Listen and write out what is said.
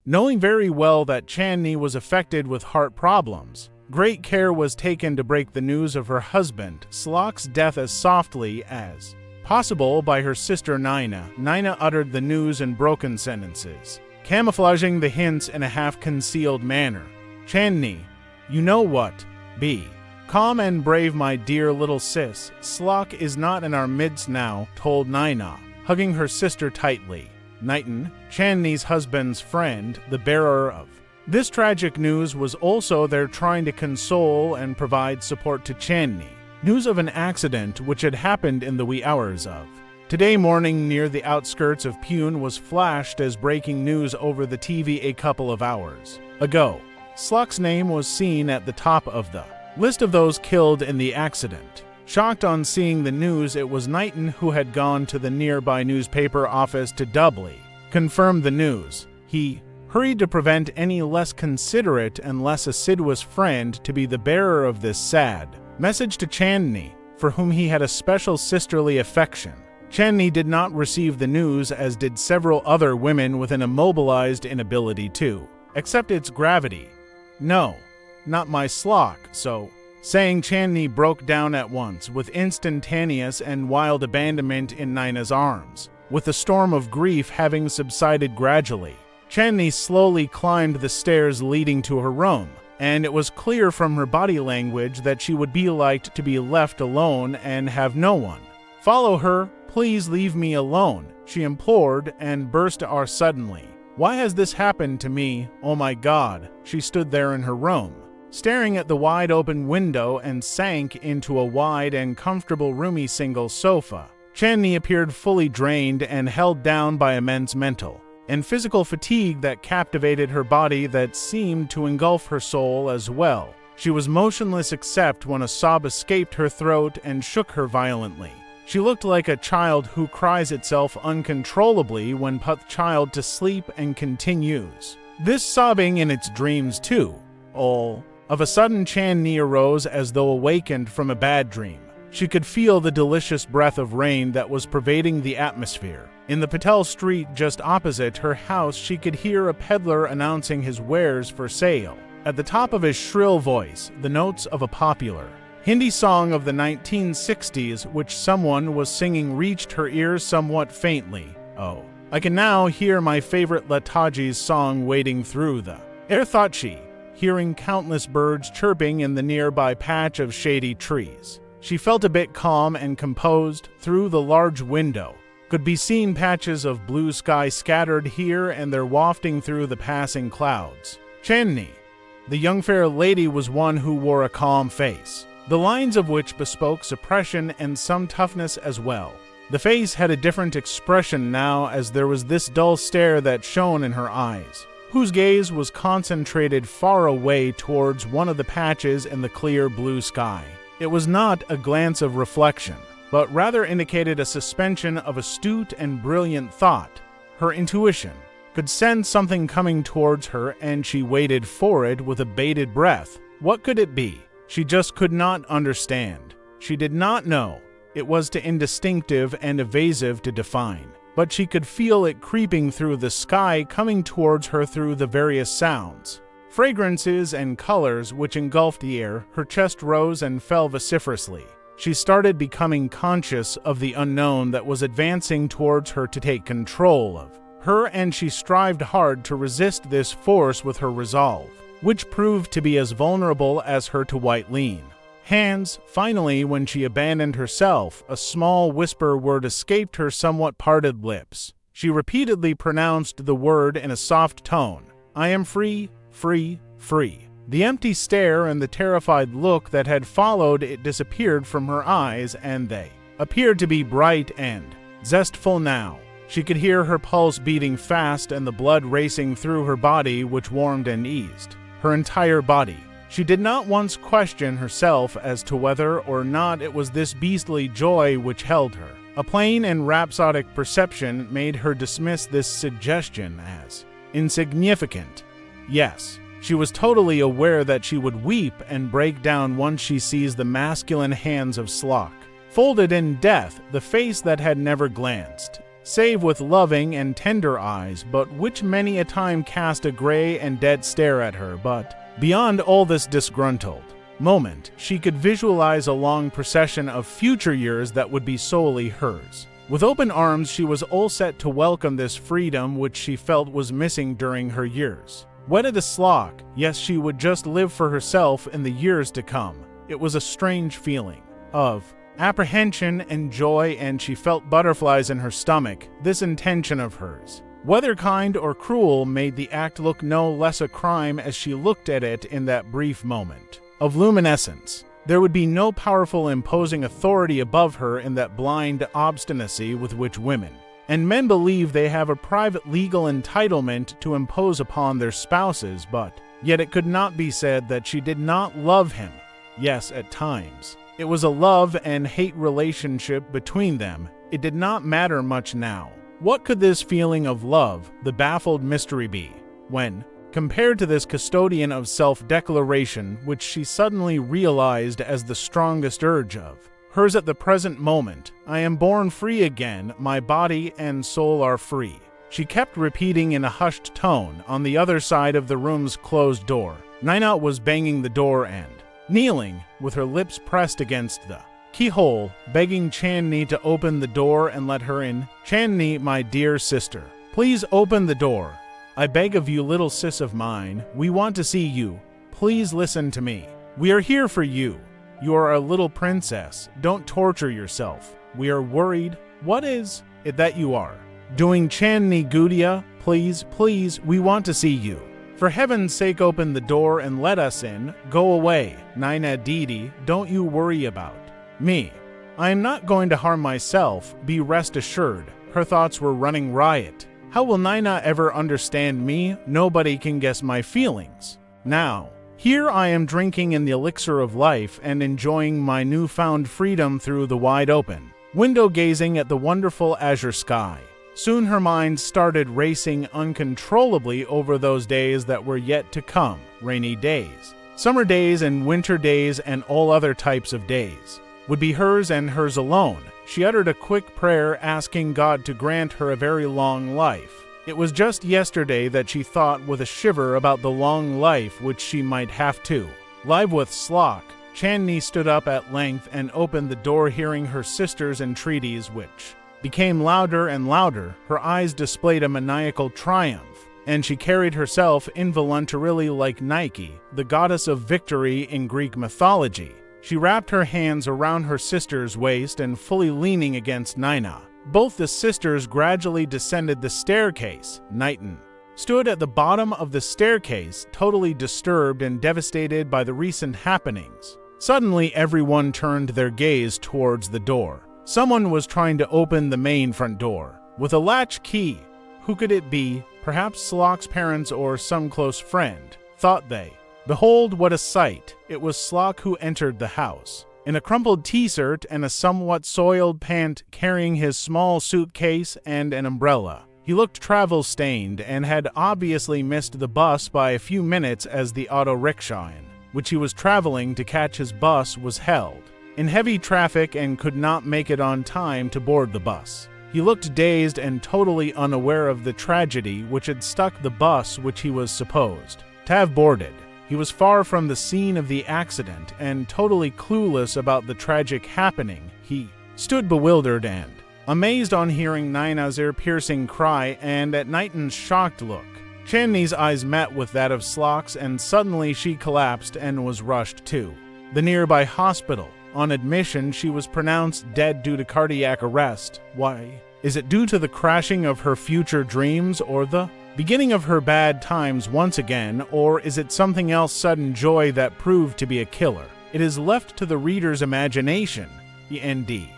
Knowing very well that Chandni was affected with heart problems, great care was taken to break the news of her husband, Slok's death as softly as possible by her sister Naina. Naina uttered the news in broken sentences, camouflaging the hints in a half-concealed manner. Chandni, you know what? Be calm and brave, my dear little sis. Slok is not in our midst now, told Naina, hugging her sister tightly. Nitin, Chandni's husband's friend, the bearer of this tragic news, was also there trying to console and provide support to Chandni. News of an accident which had happened in the wee hours of today morning near the outskirts of Pune was flashed as breaking news over the TV a couple of hours ago. Slok's name was seen at the top of the list of those killed in the accident. Shocked on seeing the news, it was Nitin who had gone to the nearby newspaper office to doubly confirm the news. He hurried to prevent any less considerate and less assiduous friend to be the bearer of this sad message to Chandni, for whom he had a special sisterly affection. Chandni did not receive the news, as did several other women, with an immobilized inability to accept its gravity. No, not my Slok, so saying, Chandni broke down at once, with instantaneous and wild abandonment in Naina's arms. With the storm of grief having subsided gradually, Chandni slowly climbed the stairs leading to her room, and it was clear from her body language that she would be liked to be left alone and have no one follow her. Please leave me alone, she implored, and burst out suddenly. Why has this happened to me? Oh my God! She stood there in her room, staring at the wide-open window, and sank into a wide and comfortable roomy single sofa. Chandni appeared fully drained and held down by immense mental and physical fatigue that captivated her body, that seemed to engulf her soul as well. She was motionless except when a sob escaped her throat and shook her violently. She looked like a child who cries itself uncontrollably when put child to sleep and continues this sobbing in its dreams too. All of a sudden, Chandni arose as though awakened from a bad dream. She could feel the delicious breath of rain that was pervading the atmosphere. In the Patel street just opposite her house, she could hear a peddler announcing his wares for sale. At the top of his shrill voice, the notes of a popular Hindi song of the 1960s which someone was singing reached her ears somewhat faintly. Oh, I can now hear my favorite Lataji's song wading through the air, thought she, hearing countless birds chirping in the nearby patch of shady trees. She felt a bit calm and composed. Through the large window could be seen patches of blue sky scattered here and there, wafting through the passing clouds. Chandni, the young fair lady, was one who wore a calm face, the lines of which bespoke suppression and some toughness as well. The face had a different expression now, as there was this dull stare that shone in her eyes, whose gaze was concentrated far away towards one of the patches in the clear blue sky. It was not a glance of reflection, but rather indicated a suspension of astute and brilliant thought. Her intuition could sense something coming towards her, and she waited for it with a bated breath. What could it be? She just could not understand. She did not know. It was too indistinctive and evasive to define, but she could feel it creeping through the sky, coming towards her through the various sounds, fragrances, and colors which engulfed the air. Her chest rose and fell vociferously. She started becoming conscious of the unknown that was advancing towards her to take control of her, and she strived hard to resist this force with her resolve, which proved to be as vulnerable as her to white lean hands. Finally, when she abandoned herself, a small whisper word escaped her somewhat parted lips. She repeatedly pronounced the word in a soft tone. I am free, free, free. The empty stare and the terrified look that had followed it disappeared from her eyes, and they appeared to be bright and zestful now. She could hear her pulse beating fast and the blood racing through her body, which warmed and eased her entire body. She did not once question herself as to whether or not it was this beastly joy which held her. A plain and rhapsodic perception made her dismiss this suggestion as insignificant. Yes, she was totally aware that she would weep and break down once she sees the masculine hands of Slok, folded in death, the face that had never glanced save with loving and tender eyes, but which many a time cast a gray and dead stare at her. But beyond all this disgruntled moment, she could visualize a long procession of future years that would be solely hers. With open arms, she was all set to welcome this freedom which she felt was missing during her years. Wedded to Slock, yes, she would just live for herself in the years to come. It was a strange feeling of apprehension and joy, and she felt butterflies in her stomach. This intention of hers, whether kind or cruel, made the act look no less a crime as she looked at it in that brief moment of luminescence. There would be no powerful imposing authority above her in that blind obstinacy with which women and men believe they have a private legal entitlement to impose upon their spouses, but yet it could not be said that she did not love him. Yes, at times. It was a love and hate relationship between them. It did not matter much now. What could this feeling of love, the baffled mystery, be, when compared to this custodian of self-declaration which she suddenly realized as the strongest urge of hers at the present moment? I am born free again, my body and soul are free. She kept repeating in a hushed tone on the other side of the room's closed door. Naina was banging the door and kneeling, with her lips pressed against the keyhole, begging Chandni to open the door and let her in. Chandni, my dear sister, please open the door. I beg of you, little sis of mine. We want to see you. Please listen to me. We are here for you. You are a little princess. Don't torture yourself. We are worried. What is it that you are doing, Chandni Gudia? Please, please, we want to see you. For heaven's sake, open the door and let us in. Go away, Naina Didi. Don't you worry about me. I am not going to harm myself, be rest assured. Her thoughts were running riot. How will Naina ever understand me? Nobody can guess my feelings. Now, here I am drinking in the elixir of life and enjoying my newfound freedom through the wide open window, gazing at the wonderful azure sky. Soon her mind started racing uncontrollably over those days that were yet to come, rainy days, summer days and winter days, and all other types of days would be hers and hers alone. She uttered a quick prayer, asking God to grant her a very long life. It was just yesterday that she thought with a shiver about the long life which she might have to live with Slock. Chandni stood up at length and opened the door, hearing her sister's entreaties, which became louder and louder. Her eyes displayed a maniacal triumph, and she carried herself involuntarily like Nike, the goddess of victory in Greek mythology. She wrapped her hands around her sister's waist and, fully leaning against Naina, both the sisters gradually descended the staircase. Nighton stood at the bottom of the staircase, totally disturbed and devastated by the recent happenings. Suddenly, everyone turned their gaze towards the door. Someone was trying to open the main front door with a latch key. Who could it be? Perhaps Slock's parents or some close friend, thought they. Behold, what a sight! It was Slock who entered the house, in a crumpled t-shirt and a somewhat soiled pant, carrying his small suitcase and an umbrella. He looked travel-stained and had obviously missed the bus by a few minutes, as the auto rickshaw in which he was traveling to catch his bus was held in heavy traffic and could not make it on time to board the bus. He looked dazed and totally unaware of the tragedy which had struck the bus which he was supposed to have boarded. He was far from the scene of the accident and totally clueless about the tragic happening. He stood bewildered and amazed on hearing Naina's ear-piercing cry and at Nighton's shocked look. Chandni's eyes met with that of Slock's, and suddenly she collapsed and was rushed to the nearby hospital. On admission, she was pronounced dead due to cardiac arrest. Why? Is it due to the crashing of her future dreams, or the beginning of her bad times once again, or is it something else, sudden joy that proved to be a killer? It is left to the reader's imagination. The ND.